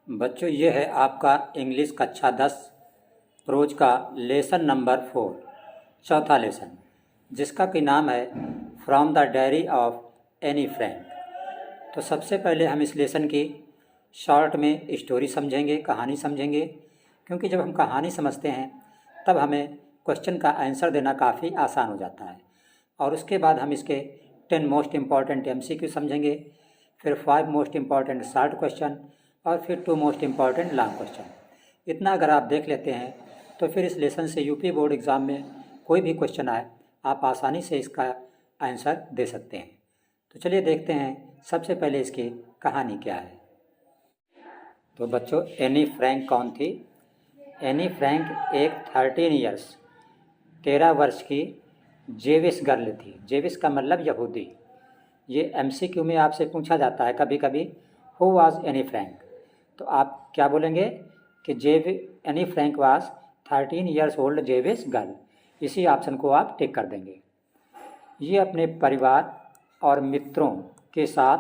बच्चों, ये है आपका इंग्लिश कक्षा 10 प्रोज का लेसन नंबर 4, चौथा लेसन, जिसका कि नाम है from the diary of Anne Frank. तो सबसे पहले हम इस लेसन की शॉर्ट में स्टोरी समझेंगे, कहानी समझेंगे, क्योंकि जब हम कहानी समझते हैं तब हमें क्वेश्चन का आंसर देना काफ़ी आसान हो जाता है। और उसके बाद हम इसके 10 मोस्ट इम्पॉर्टेंट MCQ समझेंगे, फिर 5 मोस्ट इम्पॉर्टेंट शॉर्ट क्वेश्चन और फिर 2 मोस्ट इम्पॉर्टेंट लॉन्ग क्वेश्चन। इतना अगर आप देख लेते हैं तो फिर इस लेसन से यूपी बोर्ड एग्ज़ाम में कोई भी क्वेश्चन आए आप आसानी से इसका आंसर दे सकते हैं। तो चलिए देखते हैं सबसे पहले इसकी कहानी क्या है। तो बच्चों, एनी फ्रैंक कौन थी? एनी फ्रैंक एक 13 वर्ष की जेविश गर्ल थी। जेविश का मतलब यहूदी। ये MCQ में आपसे पूछा जाता है कभी कभी, हु वाज एनी फ्रैंक। तो आप क्या बोलेंगे कि any Frank was 13 years old Jewish girl. इसी ऑप्शन को आप टिक कर देंगे। ये अपने परिवार और मित्रों के साथ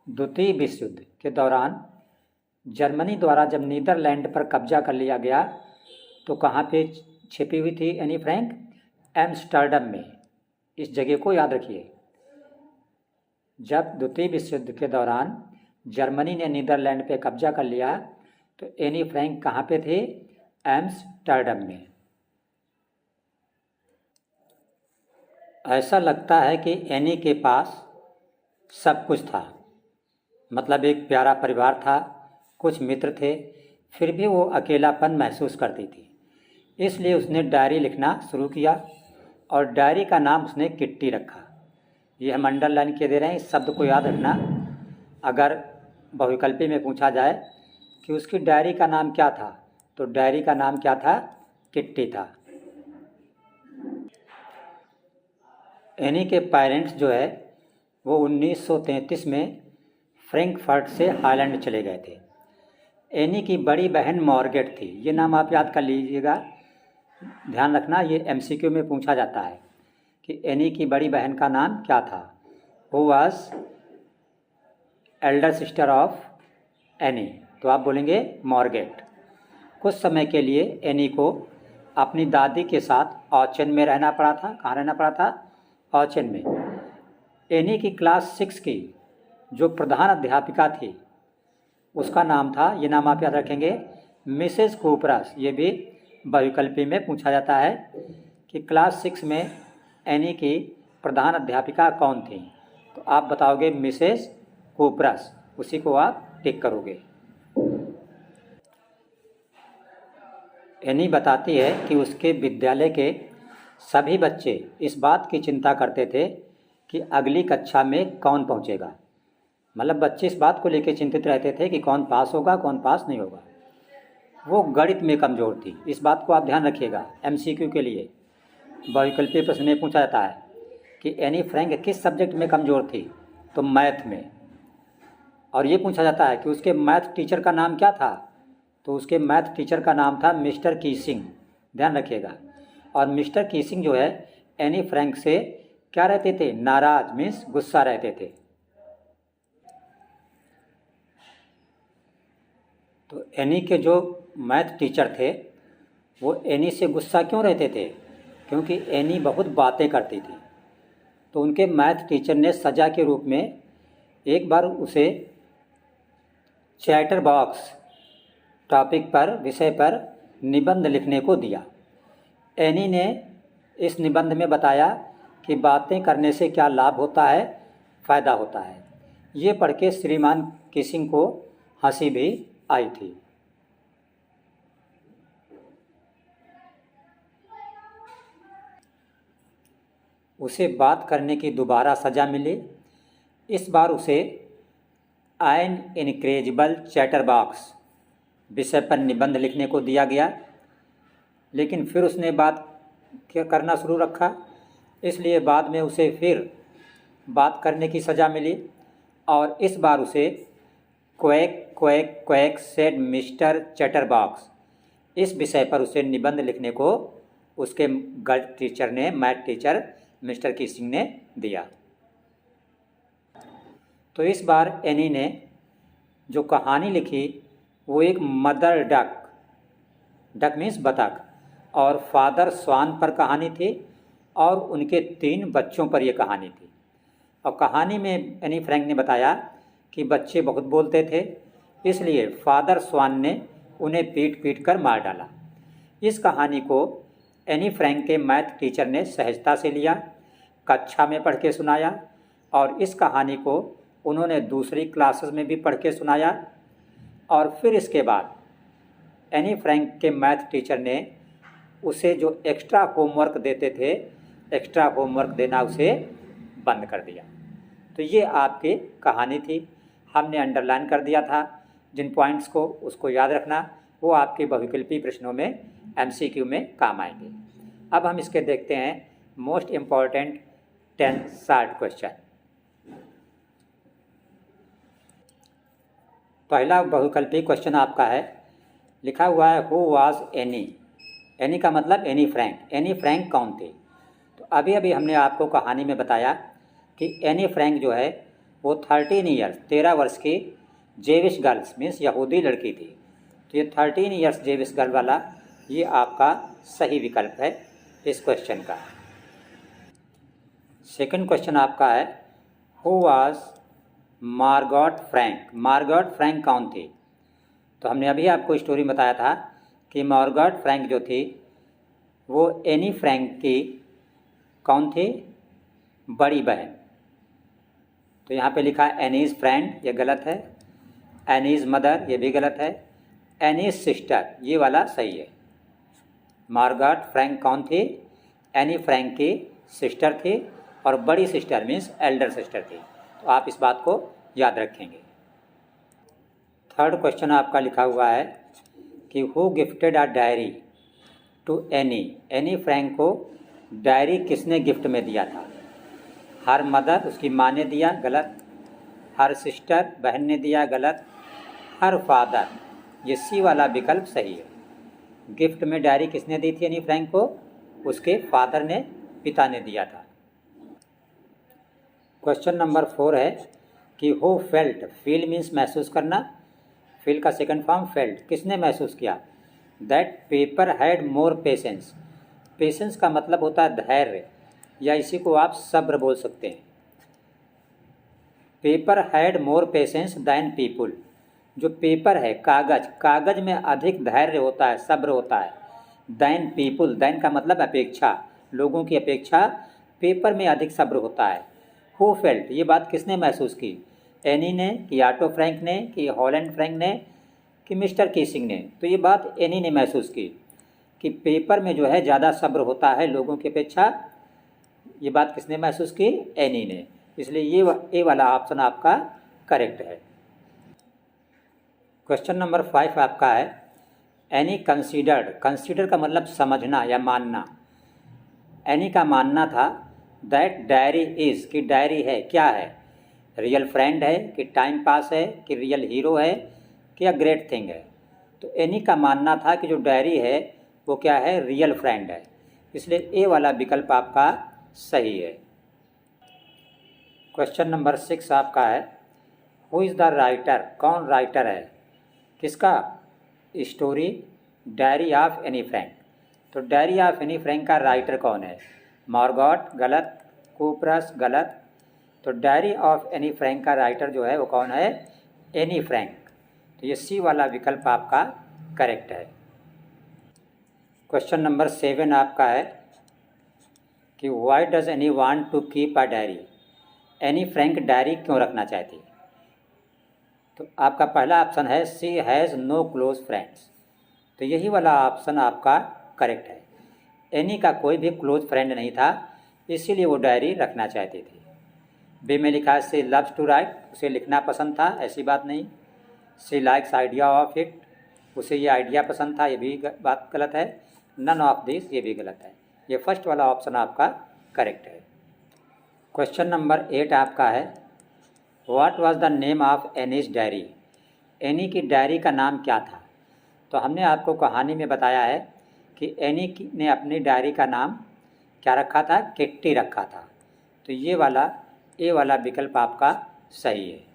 द्वितीय विश्व युद्ध के दौरान जर्मनी द्वारा जब नीदरलैंड पर कब्जा कर लिया गया तो कहाँ पे छिपी हुई थी एनी फ्रैंक? एम्स्टर्डम में। इस जगह को याद रखिए। जब द्वितीय विश्व युद्ध के दौरान जर्मनी ने नीदरलैंड पे कब्जा कर लिया तो एनी फ्रैंक कहाँ पे थे? एम्स्टर्डम में। ऐसा लगता है कि एनी के पास सब कुछ था, मतलब एक प्यारा परिवार था, कुछ मित्र थे, फिर भी वो अकेलापन महसूस करती थी। इसलिए उसने डायरी लिखना शुरू किया और डायरी का नाम उसने किट्टी रखा। ये हम अंडरलाइन के दे रहे हैं, इस शब्द को याद रखना। अगर बहुविकल्पी में पूछा जाए कि उसकी डायरी का नाम क्या था तो डायरी का नाम क्या था? किट्टी था। एनी के पेरेंट्स जो है वो 1933 में फ्रैंकफर्ट से हालैंड चले गए थे। एनी की बड़ी बहन मॉर्गेट थी। ये नाम आप याद कर लीजिएगा, ध्यान रखना, ये MCQ में पूछा जाता है कि एनी की बड़ी बहन का नाम क्या था। Who was Elder sister of any? तो आप बोलेंगे मॉर्गेट। कुछ समय के लिए एनी को अपनी दादी के साथ ऑचेन में रहना पड़ा था। कहाँ रहना पड़ा था? ऑचेन में। एनी की क्लास 6 की जो प्रधान अध्यापिका थी उसका नाम था, ये नाम आप याद रखेंगे, मिसेस कूपरस। ये भी बहुविकल्पी में पूछा जाता है कि क्लास 6 में एनी की प्रधान अध्यापिका कौन थी। तो आप बताओगे मिसेस कूपरस, उसी को आप टिक करोगे। एनी बताती है कि उसके विद्यालय के सभी बच्चे इस बात की चिंता करते थे कि अगली कक्षा में कौन पहुंचेगा। मतलब बच्चे इस बात को लेकर चिंतित रहते थे कि कौन पास होगा, कौन पास नहीं होगा। वो गणित में कमज़ोर थी, इस बात को आप ध्यान रखिएगा। MCQ के लिए बहुविकल्पीय प्रश्न में पूछा जाता है कि एनी फ्रैंक किस सब्जेक्ट में कमज़ोर थी? तो मैथ में। और ये पूछा जाता है कि उसके मैथ टीचर का नाम क्या था? तो उसके मैथ टीचर का नाम था मिस्टर कीसिंग। ध्यान रखिएगा। और मिस्टर कीसिंग जो है एनी फ्रैंक से क्या रहते थे? नाराज, मीन्स गुस्सा रहते थे। तो एनी के जो मैथ टीचर थे वो एनी से गुस्सा क्यों रहते थे? क्योंकि एनी बहुत बातें करती थी। तो उनके मैथ टीचर ने सज़ा के रूप में एक बार उसे चैटर बॉक्स टॉपिक पर, विषय पर निबंध लिखने को दिया। एनी ने इस निबंध में बताया कि बातें करने से क्या लाभ होता है, फ़ायदा होता है। ये पढ़ के श्रीमान किसिंग को हंसी भी आई थी। उसे बात करने की दोबारा सज़ा मिली। इस बार उसे एन इनक्रेजिबल चैटर बॉक्स विषय पर निबंध लिखने को दिया गया, लेकिन फिर उसने बात करना शुरू रखा, इसलिए बाद में उसे फिर बात करने की सज़ा मिली। और इस बार उसे quack quack quack said mister chatterbox, इस विषय पर उसे निबंध लिखने को उसके गणित टीचर ने, मैथ टीचर मिस्टर कीसिंग ने दिया। तो इस बार एनी ने जो कहानी लिखी वो एक मदर डक, डक मीन्स बतख, और फादर स्वान पर कहानी थी और उनके 3 बच्चों पर यह कहानी थी। और कहानी में एनी फ्रैंक ने बताया कि बच्चे बहुत बोलते थे, इसलिए फादर स्वान ने उन्हें पीट पीट कर मार डाला। इस कहानी को एनी फ्रैंक के मैथ टीचर ने सहजता से लिया, कक्षा में पढ़ के सुनाया और इस कहानी को उन्होंने दूसरी क्लासेस में भी पढ़ के सुनाया। और फिर इसके बाद एनी फ्रैंक के मैथ टीचर ने उसे जो एक्स्ट्रा होमवर्क देते थे, एक्स्ट्रा होमवर्क देना उसे बंद कर दिया। तो ये आपकी कहानी थी, हमने अंडरलाइन कर दिया था। जिन पॉइंट्स को उसको याद रखना, वो आपके बहुविकल्पी प्रश्नों में MCQ में काम आएंगे। अब हम इसके देखते हैं मोस्ट इम्पॉर्टेंट 10 शार्ट क्वेश्चन। पहला बहुविकल्पी क्वेश्चन आपका है, लिखा हुआ है हु वाज एनी। एनी का मतलब एनी फ्रैंक। एनी फ्रैंक कौन थे? तो अभी अभी हमने आपको कहानी में बताया कि एनी फ्रैंक जो है वो 13 ईयर्स 13 वर्ष की जेविश गर्ल्स मीन्स यहूदी लड़की थी। तो ये 13 ईयर्स जेविश गर्ल वाला ये आपका सही विकल्प है इस क्वेश्चन का। सेकंड क्वेश्चन आपका है हु वाज मार्गॉट फ्रैंक। मार्गॉट फ्रैंक कौन थी? तो हमने अभी आपको स्टोरी बताया था कि मार्गॉट फ्रैंक जो थी वो एनी फ्रैंक की कौन थी? बड़ी बहन। तो यहाँ पे लिखा है एनीज फ्रेंड, ये गलत है। एनीज मदर, ये भी गलत है। एनीज सिस्टर, ये वाला सही है। मार्गॉट फ्रैंक कौन थी? एनी फ्रैंक की सिस्टर थी और बड़ी सिस्टर मीन्स एल्डर सिस्टर थी। तो आप इस बात को याद रखेंगे। थर्ड क्वेश्चन आपका लिखा हुआ है कि who gifted a diary to Anne. Anne Frank को डायरी किसने गिफ्ट में दिया था? हर मदर, उसकी माँ ने दिया, गलत। हर सिस्टर, बहन ने दिया, गलत। हर फादर, ये सी वाला विकल्प सही है। गिफ्ट में डायरी किसने दी थी एनी फ्रैंक को? उसके फादर ने, पिता ने दिया था। क्वेश्चन नंबर 4 है कि हु फेल्ट। फील मीन्स महसूस करना, फील का सेकंड फॉर्म फेल्ट। किसने महसूस किया? That paper had more patience. Patience का मतलब होता है धैर्य, या इसी को आप सब्र बोल सकते हैं। Paper had more patience than people. जो पेपर है, कागज, कागज में अधिक धैर्य होता है, सब्र होता है। दैन पीपुल, दैन का मतलब अपेक्षा, लोगों की अपेक्षा पेपर में अधिक सब्र होता है। हु फेल्ट, ये बात किसने महसूस की? एनी ने, कि ऑटो फ्रैंक ने, कि हॉलैंड फ्रैंक ने, कि मिस्टर कीसिंग ने? तो ये बात एनी ने महसूस की कि पेपर में जो है ज़्यादा सब्र होता है लोगों की अपेक्षा। ये बात किसने महसूस की? एनी ने। इसलिए ये वाला ऑप्शन आपका करेक्ट है। क्वेश्चन नंबर 5 आपका है एनी कंसीडर्ड। कंसीडर का मतलब समझना या मानना। एनी का मानना था दैट डायरी इज़, कि डायरी है, क्या है? रियल फ्रेंड है, कि टाइम पास है, कि रियल हीरो है, कि या ग्रेट थिंग है? तो एनी का मानना था कि जो डायरी है वो क्या है? रियल फ्रेंड है। इसलिए ए वाला विकल्प आपका सही है। क्वेश्चन नंबर 6 आपका है हु इज़ द राइटर। कौन राइटर है? किसका? Story diary of Anne Frank. तो डायरी ऑफ एनी फ्रैंक का राइटर कौन है? मार्गॉट, गलत। कूपरस, गलत। तो डायरी ऑफ एनी फ्रैंक का राइटर जो है वो कौन है? Anne Frank. तो ये सी वाला विकल्प आपका करेक्ट है। क्वेश्चन नंबर 7 आपका है कि why does Anne want to keep a diary. Anne Frank diary क्यों रखना चाहती? तो आपका पहला ऑप्शन है she has no close friends. तो यही वाला ऑप्शन आपका करेक्ट है। एनी का कोई भी क्लोज फ्रेंड नहीं था, इसीलिए वो डायरी रखना चाहती थी। बी में लिखा है सी लव्स टू राइट, उसे लिखना पसंद था, ऐसी बात नहीं। सी लाइक्स आइडिया ऑफ इट, उसे ये आइडिया पसंद था, ये भी बात गलत है। नन ऑफ दिस, ये भी गलत है। ये फर्स्ट वाला ऑप्शन आपका करेक्ट है। क्वेश्चन नंबर 8 आपका है what was the name of Annie's diary. Any की डायरी का नाम क्या था? तो हमने आपको कहानी में बताया है कि एनी ने अपनी डायरी का नाम क्या रखा था? किट्टी रखा था। तो ये वाला ए वाला विकल्प आपका सही है।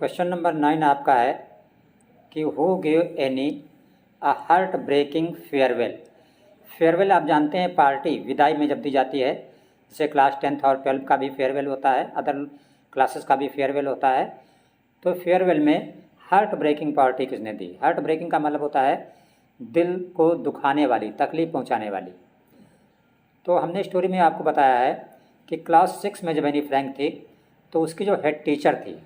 क्वेश्चन नंबर 9 आपका है कि who give Anne a heart breaking farewell. Farewell आप जानते हैं पार्टी विदाई में जब दी जाती है, जैसे क्लास 10th और 12th का भी फेयरवेल होता है, अदर क्लासेस का भी फेयरवेल होता है। तो फेयरवेल में हार्ट ब्रेकिंग पार्टी किसने दी? हार्ट ब्रेकिंग का मतलब होता है दिल को दुखाने वाली, तकलीफ पहुंचाने वाली। तो हमने स्टोरी में आपको बताया है कि क्लास 6 में जब एनी फ्रैंक थी तो उसकी जो हेड टीचर थी,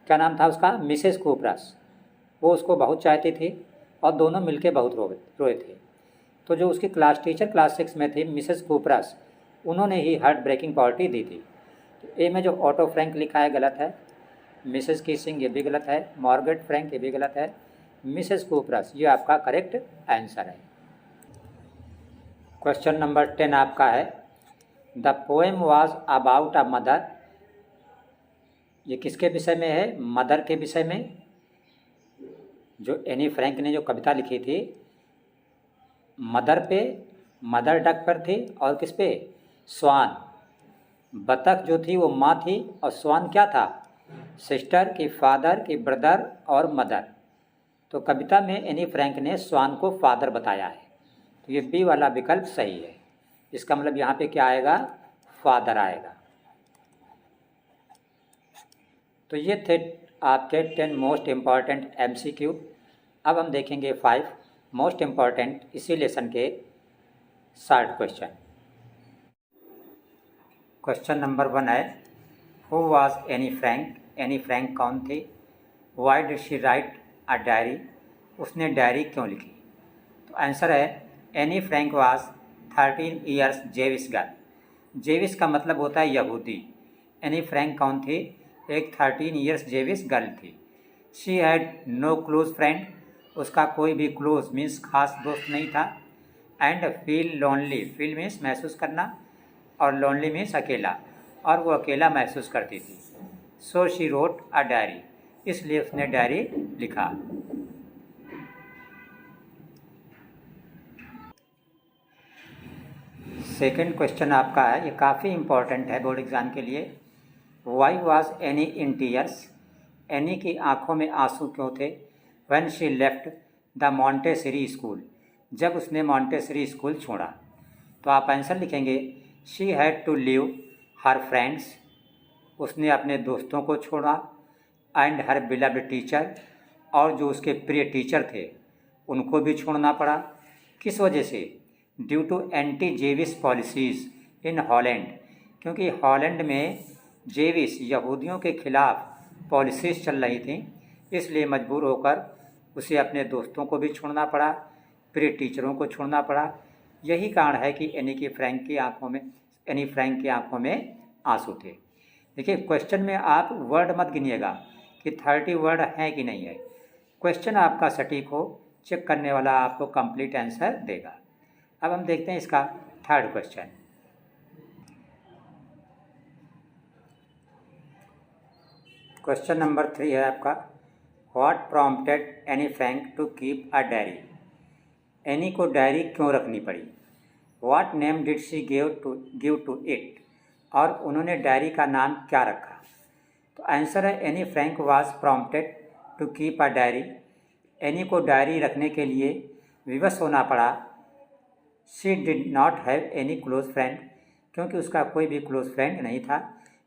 क्या नाम था उसका? मिसेस कूपरस। वो उसको बहुत चाहती थी और दोनों मिलके बहुत रोए थे। तो जो उसकी क्लास टीचर क्लास 6 में थी, मिसेस कूपरस, उन्होंने ही हार्ट ब्रेकिंग पार्टी दी थी। तो ए में जो ऑटो फ्रैंक लिखा है गलत है, मिसेस कीसिंग ये भी गलत है, मार्गरेट फ्रैंक ये भी गलत है, मिसेस कूपरस ये आपका करेक्ट आंसर है। क्वेश्चन नंबर 10 आपका है the poem was about a mother. ये किसके विषय में है? मदर के विषय में। जो एनी फ्रैंक ने जो कविता लिखी थी मदर पे, मदर डक पर थी, और किस पे? स्वान। बतख जो थी वो माँ थी और स्वान क्या था? सिस्टर की, फादर की, ब्रदर और मदर। तो कविता में एनी फ्रैंक ने स्वान को फादर बताया है, तो ये बी वाला विकल्प सही है। इसका मतलब यहाँ पे क्या आएगा? फादर आएगा। तो ये थे आपके 10 मोस्ट इम्पॉर्टेंट MCQ। अब हम देखेंगे 5 मोस्ट इम्पॉर्टेंट इसी लेसन के शॉर्ट क्वेश्चन। क्वेश्चन नंबर 1 है who was Anne Frank. Anne Frank कौन थी? Why did she write a diary. उसने डायरी क्यों लिखी? तो आंसर है Anne Frank was 13 years Jewish girl. Jewish का मतलब होता है यहूदी। एनी फ्रैंक कौन थी? एक 13 ईयर्स जेविश गर्ल थी। She had no close friend. उसका कोई भी क्लोज मीन्स खास दोस्त नहीं था। And feel lonely. Feel means महसूस करना और लोनली मीन्स अकेला, और वो अकेला महसूस करती थी। So she wrote a diary. इसलिए उसने डायरी लिखा। सेकंड क्वेश्चन आपका है, ये काफ़ी इम्पोर्टेंट है बोर्ड एग्जाम के लिए। Why was Anne in tears. Anne की आंखों में आंसू क्यों थे? When she left the Montessori school. जब उसने मॉन्टेसरी स्कूल छोड़ा। तो आप आंसर लिखेंगे she had to leave her friends. उसने अपने दोस्तों को छोड़ा। And her beloved teacher. और जो उसके प्रिय टीचर थे उनको भी छोड़ना पड़ा। किस वजह से? Due to anti Jewish policies in Holland. क्योंकि हॉलैंड में जेविश यहूदियों के खिलाफ पॉलिसीज़ चल रही थी, इसलिए मजबूर होकर उसे अपने दोस्तों को भी छोड़ना पड़ा, प्रिय टीचरों को छोड़ना पड़ा। यही कारण है कि एनी फ्रैंक की आंखों में आंसू थे। देखिए क्वेश्चन में आप वर्ड मत गिनिएगा कि 30 वर्ड हैं कि नहीं है। क्वेश्चन आपका सटीक हो, चेक करने वाला आपको कंप्लीट आंसर देगा। अब हम देखते हैं इसका थर्ड क्वेश्चन। क्वेश्चन नंबर 3 है आपका what prompted Anne Frank to keep a diary. Anne को डायरी क्यों रखनी पड़ी? What name did she give to it. और उन्होंने डायरी का नाम क्या रखा? तो आंसर है Anne Frank was prompted to keep a diary. Anne को डायरी रखने के लिए विवश होना पड़ा। She did not have any close friend. क्योंकि उसका कोई भी क्लोज फ्रेंड नहीं था।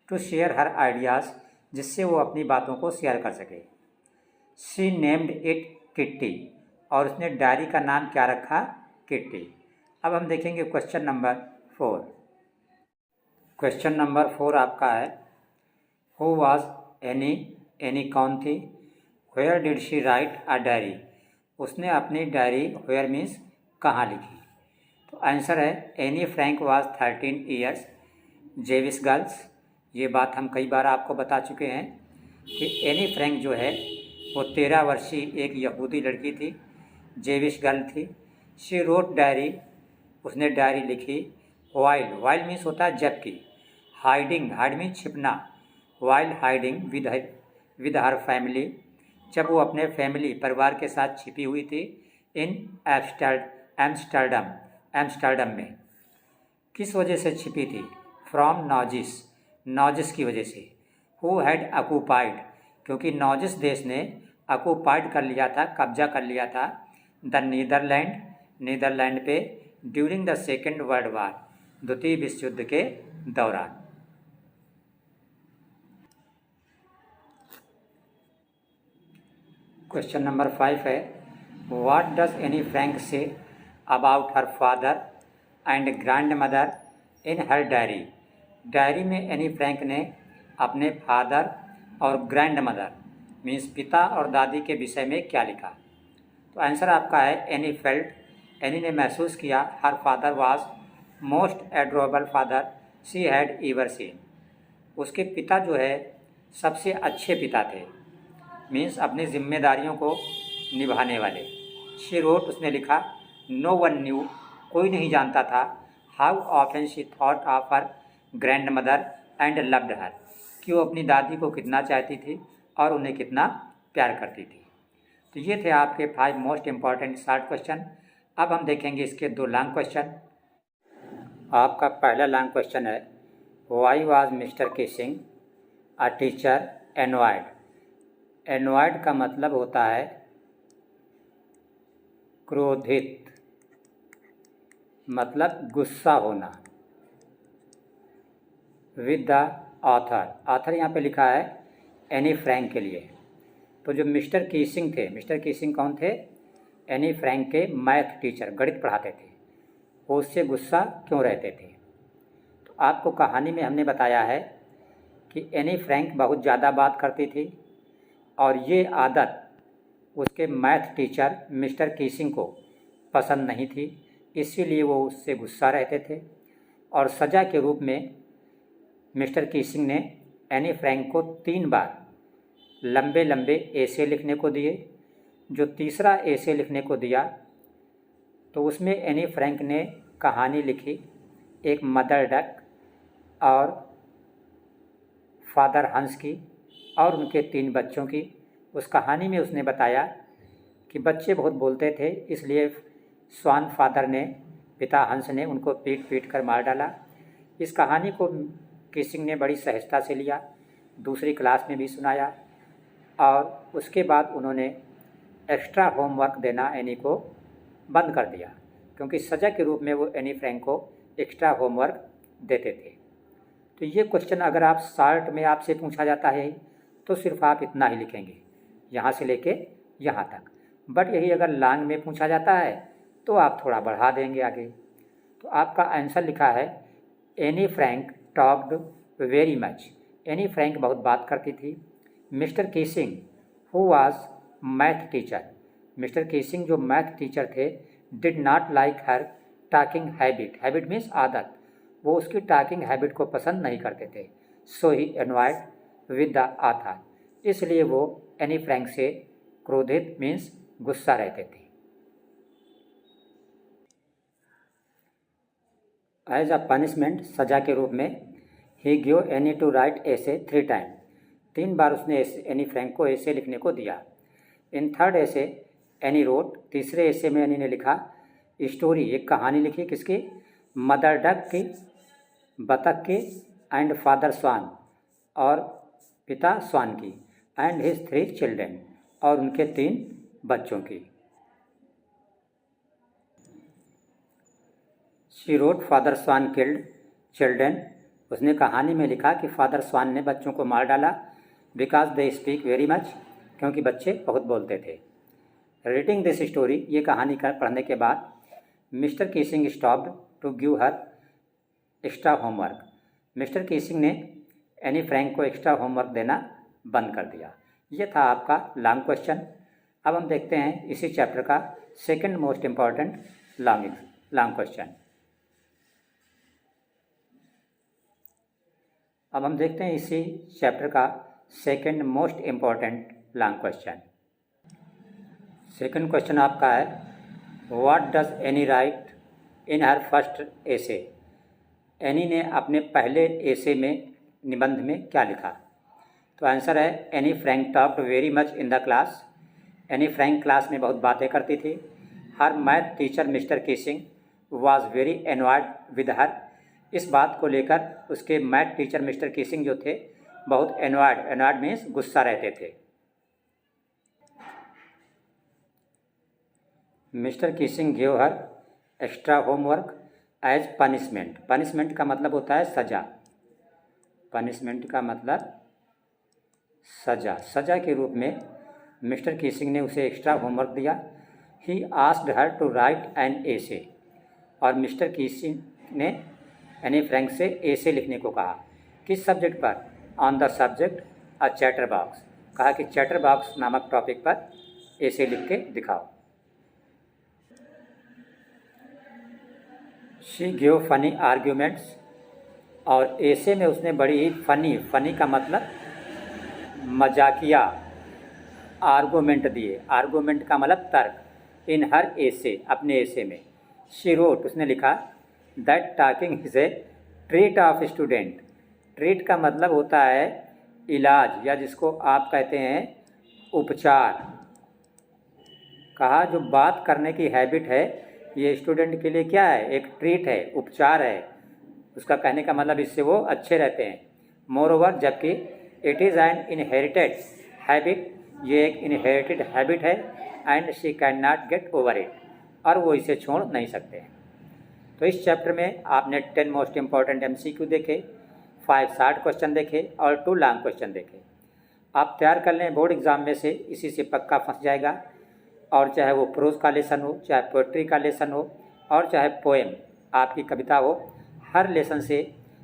To share her ideas. जिससे वो अपनी बातों को शेयर कर सके। She named it Kitty. और उसने डायरी का नाम क्या रखा? किट्टी। अब हम देखेंगे क्वेश्चन नंबर 4। क्वेश्चन नंबर 4 आपका है हु वाज एनी। एनी कौन थी? Where did she write a diary. उसने अपनी डायरी वेयर मीन्स कहाँ लिखी? तो आंसर है Anne Frank was 13 years Jewish girls. ये बात हम कई बार आपको बता चुके हैं कि एनी फ्रैंक जो है वो 13 वर्षीय एक यहूदी लड़की थी, जेविश गर्ल थी। She wrote diary. उसने डायरी लिखी। वाइल मीन्स होता है जबकि। हाइडिंग मीन्स छिपना। While hiding with her family. जब वो अपने फैमिली परिवार के साथ छिपी हुई थी इन एम्स्टर्डम में। किस वजह से छिपी थी? फ्रॉम नाजिस की वजह से। Who had occupied. क्योंकि नॉजिस देश ने ऑक्युपाइड कर लिया था, कब्जा कर लिया था द नीदरलैंड पे during the second world war, द्वितीय विश्व युद्ध के दौरान। क्वेश्चन नंबर 5 है, what does Anne Frank say about her father and grand mother in her diary. Diary में एनी फ्रैंक ने अपने फादर और ग्रैंड मदर मीन्स पिता और दादी के विषय में क्या लिखा। तो आंसर आपका है एनी फेल्ट, एनी ने महसूस किया her father was most adorable father she had ever seen. उसके पिता जो है सबसे अच्छे पिता थे, मीन्स अपनी जिम्मेदारियों को निभाने वाले। शी रोट, उसने लिखा, नो वन न्यू, कोई नहीं जानता था, how often she thought of her grand mother and loved her, कि वो अपनी दादी को कितना चाहती थी और उन्हें कितना प्यार करती थी। तो ये थे आपके 5 मोस्ट इम्पॉर्टेंट शॉर्ट क्वेश्चन। अब हम देखेंगे इसके 2 लॉन्ग क्वेश्चन। आपका पहला लॉन्ग क्वेश्चन है, why was mister Keesing a teacher annoyed. Annoyed का मतलब होता है क्रोधित, मतलब गुस्सा होना। विद द ऑथर यहाँ पे लिखा है एनी फ्रैंक के लिए। तो जो मिस्टर कीसिंग थे, मिस्टर कीसिंग कौन थे? एनी फ्रैंक के मैथ टीचर, गणित पढ़ाते थे। वो उससे गुस्सा क्यों रहते थे? तो आपको कहानी में हमने बताया है कि एनी फ्रैंक बहुत ज़्यादा बात करती थी और ये आदत उसके मैथ टीचर मिस्टर कीसिंग को पसंद नहीं थी, इसीलिए वो उससे गुस्सा रहते थे। और सज़ा के रूप में मिस्टर कीसिंग ने एनी फ्रैंक को 3 बार लंबे लंबे एसे लिखने को दिए। जो तीसरा एसे लिखने को दिया तो उसमें एनी फ्रैंक ने कहानी लिखी, एक मदर डक और फादर हंस की और उनके 3 बच्चों की। उस कहानी में उसने बताया कि बच्चे बहुत बोलते थे, इसलिए स्वान फादर ने, पिता हंस ने उनको पीट पीट कर मार डाला। इस कहानी को कीसिंग ने बड़ी सहजता से लिया, दूसरी क्लास में भी सुनाया और उसके बाद उन्होंने एक्स्ट्रा होमवर्क देना एनी को बंद कर दिया, क्योंकि सज़ा के रूप में वो एनी फ्रैंक को एक्स्ट्रा होमवर्क देते थे। तो ये क्वेश्चन अगर आप शॉर्ट में आपसे पूछा जाता है तो सिर्फ आप इतना ही लिखेंगे, यहाँ से लेके यहाँ तक। बट यही अगर लॉन्ग में पूछा जाता है तो आप थोड़ा बढ़ा देंगे आगे। तो आपका आंसर लिखा है Anne Frank talked very much. Anne Frank बहुत बात करती थी। Mr Keesing who was math teacher, Mr Keesing जो मैथ टीचर थे, did not like her talking habit, habit means आदत, वो उसकी टॉकिंग हैबिट को पसंद नहीं करते थे। सो ही एनॉयड विद द ऑथर, इसलिए वो एनी फ्रैंक से क्रोधित मीन्स गुस्सा रहते थे। एज अ पनिशमेंट, सजा के रूप में, he give Anne to write essay 3 time, 3 बार उसने एनी फ्रैंक को एसे लिखने को दिया। In third essay Anne wrote, तीसरे एसे में एनी ने लिखा स्टोरी, एक कहानी लिखी, किसकी? मदर डक की, बतख की, एंड फादर स्वान, और पिता स्वान की, एंड हिज 3 चिल्ड्रेन, और उनके 3 बच्चों की। She wrote father swan killed children, उसने कहानी में लिखा कि फादर स्वान ने बच्चों को मार डाला, because they speak very much, क्योंकि बच्चे बहुत बोलते थे। रीडिंग दिस स्टोरी, ये कहानी का पढ़ने के बाद Mr Keesing stopped to give her extra homework, Mr Keesing ने एनी फ्रैंक को एक्स्ट्रा होमवर्क देना बंद कर दिया। ये था आपका लॉन्ग क्वेश्चन। अब हम देखते हैं इसी चैप्टर का second most important long question. अब हम देखते हैं इसी चैप्टर का second most important long question. Second question आपका है, what does any right in her first essay. Any ने अपने पहले एसे में, निबंध में क्या लिखा? तो आंसर है Anne Frank talked very much in the class, Anne Frank class में बहुत बातें करती थी। Her math teacher Mr Keesing was very annoyed with her, इस बात को लेकर उसके मैथ टीचर मिस्टर कीसिंग जो थे बहुत एनॉयड मीन्स गुस्सा रहते थे। Mister Keesing give her extra homework as punishment. Punishment का मतलब होता है सज़ा। पनिशमेंट का मतलब सज़ा। सज़ा के रूप में मिस्टर किसिंग ने उसे एक्स्ट्रा होमवर्क दिया। He asked her to write an essay. और मिस्टर किसिंग ने यानी फ्रैंक से एसे लिखने को कहा। किस सब्जेक्ट पर? On the subject a chatter box. कहा कि चैटर बॉक्स नामक टॉपिक पर एसे लिख के दिखाओ। She give funny arguments. और एसे में उसने बड़ी ही फनी का मतलब मजाकिया आर्गूमेंट दिए। आर्गूमेंट का मतलब तर्क। इन हर एसे, अपने एसे में। शी रोट, उसने लिखा that talking is a treat of student. Treat का मतलब होता है इलाज, या जिसको आप कहते हैं उपचार। कहा जो बात करने की हैबिट है ये स्टूडेंट के लिए क्या है? एक ट्रीट है, उपचार है। उसका कहने का मतलब इससे वो अच्छे रहते हैं। मोर ओवर, जबकि it is an inherited habit, ये एक इनहेरिटेड हैबिट है। And she can not get over it, और वो इसे छोड़ नहीं सकते हैं। तो इस चैप्टर में आपने 10 मोस्ट इम्पॉर्टेंट MCQ देखे, 5 शॉर्ट क्वेश्चन देखे और 2 लॉन्ग क्वेश्चन देखे। आप तैयार कर लें, बोर्ड एग्ज़ाम में से इसी से पक्का फंस जाएगा। और चाहे वो प्रोज का लेसन हो, चाहे पोएट्री का लेसन हो, और चाहे पोएम आपकी कविता हो, हर लेसन से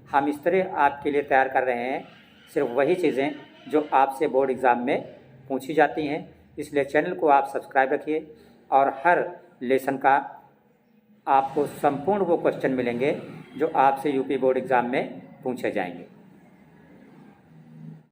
हम इस तरह आपके लिए तैयार कर रहे हैं सिर्फ वही चीज़ें जो आपसे बोर्ड एग्ज़ाम में पूछी जाती हैं। इसलिए चैनल को आप सब्सक्राइब रखिए और हर लेसन का आपको संपूर्ण वो क्वेश्चन मिलेंगे जो आपसे यूपी बोर्ड एग्ज़ाम में पूछे जाएंगे।